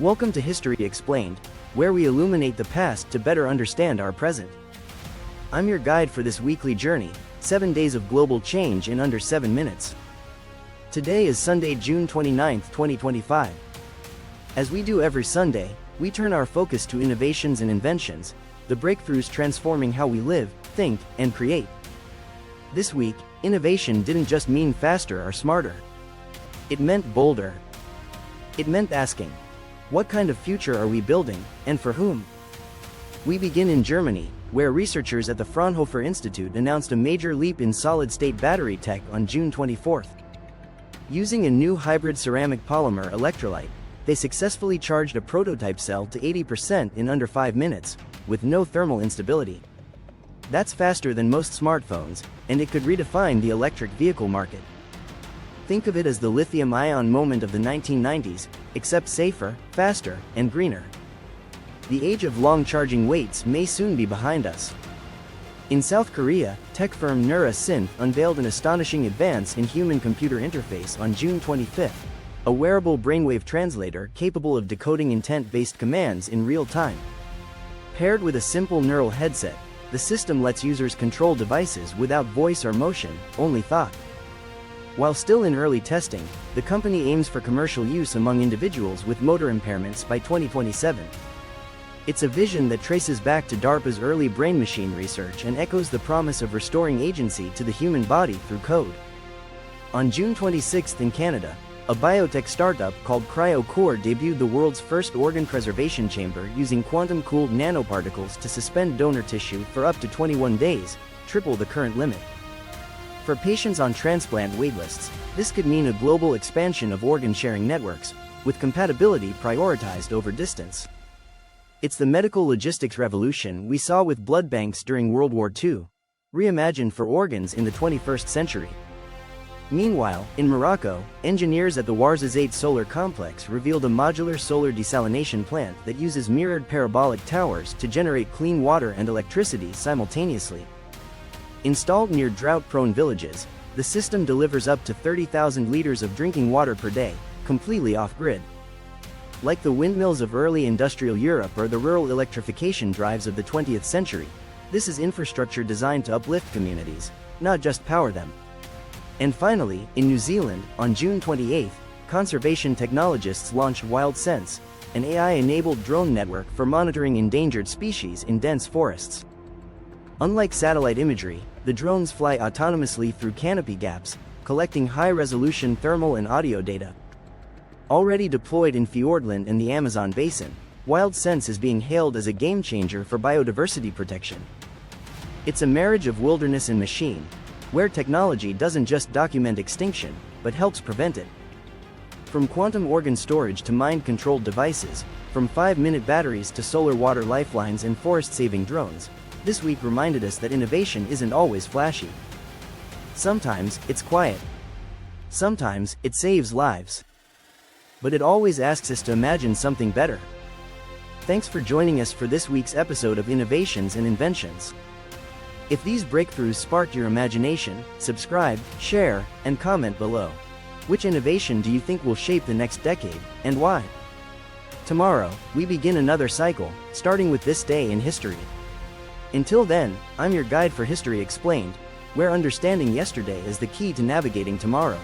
Welcome to History Explained, where we illuminate the past to better understand our present. I'm your guide for this weekly journey, 7 days of global change in under 7 minutes. Today is Sunday, June 29, 2025. As we do every Sunday, we turn our focus to innovations and inventions, the breakthroughs transforming how we live, think, and create. This week, innovation didn't just mean faster or smarter. It meant bolder. It meant asking, what kind of future are we building, and for whom? We begin in Germany, where researchers at the Fraunhofer Institute announced a major leap in solid-state battery tech on June 24. Using a new hybrid ceramic polymer electrolyte, they successfully charged a prototype cell to 80% in under 5 minutes, with no thermal instability. That's faster than most smartphones, and it could redefine the electric vehicle market. Think of it as the lithium-ion moment of the 1990s, except safer, faster, and greener. The age of long charging waits may soon be behind us. In South Korea, tech firm Neura Synth unveiled an astonishing advance in human-computer interface on June 25, a wearable brainwave translator capable of decoding intent-based commands in real time. Paired with a simple neural headset, the system lets users control devices without voice or motion, only thought. While still in early testing, the company aims for commercial use among individuals with motor impairments by 2027. It's a vision that traces back to DARPA's early brain-machine research and echoes the promise of restoring agency to the human body through code. On June 26 in Canada, a biotech startup called CryoCore debuted the world's first organ preservation chamber using quantum-cooled nanoparticles to suspend donor tissue for up to 21 days, triple the current limit. For patients on transplant waitlists, this could mean a global expansion of organ-sharing networks, with compatibility prioritized over distance. It's the medical logistics revolution we saw with blood banks during World War II, reimagined for organs in the 21st century. Meanwhile, in Morocco, engineers at the Ouarzazate Solar Complex revealed a modular solar desalination plant that uses mirrored parabolic towers to generate clean water and electricity simultaneously. Installed near drought-prone villages, the system delivers up to 30,000 liters of drinking water per day, completely off-grid. Like the windmills of early industrial Europe or the rural electrification drives of the 20th century, this is infrastructure designed to uplift communities, not just power them. And finally, in New Zealand, on June 28, conservation technologists launched WildSense, an AI-enabled drone network for monitoring endangered species in dense forests. Unlike satellite imagery, the drones fly autonomously through canopy gaps, collecting high-resolution thermal and audio data. Already deployed in Fiordland and the Amazon basin, WildSense is being hailed as a game-changer for biodiversity protection. It's a marriage of wilderness and machine, where technology doesn't just document extinction, but helps prevent it. From quantum organ storage to mind-controlled devices, from 5-minute batteries to solar water lifelines and forest-saving drones, this week reminded us that innovation isn't always flashy. Sometimes, it's quiet. Sometimes, it saves lives. But it always asks us to imagine something better. Thanks for joining us for this week's episode of Innovations and Inventions. If these breakthroughs sparked your imagination, subscribe, share, and comment below. Which innovation do you think will shape the next decade, and why? Tomorrow, we begin another cycle, starting with this day in history. Until then, I'm your guide for History Explained, where understanding yesterday is the key to navigating tomorrow.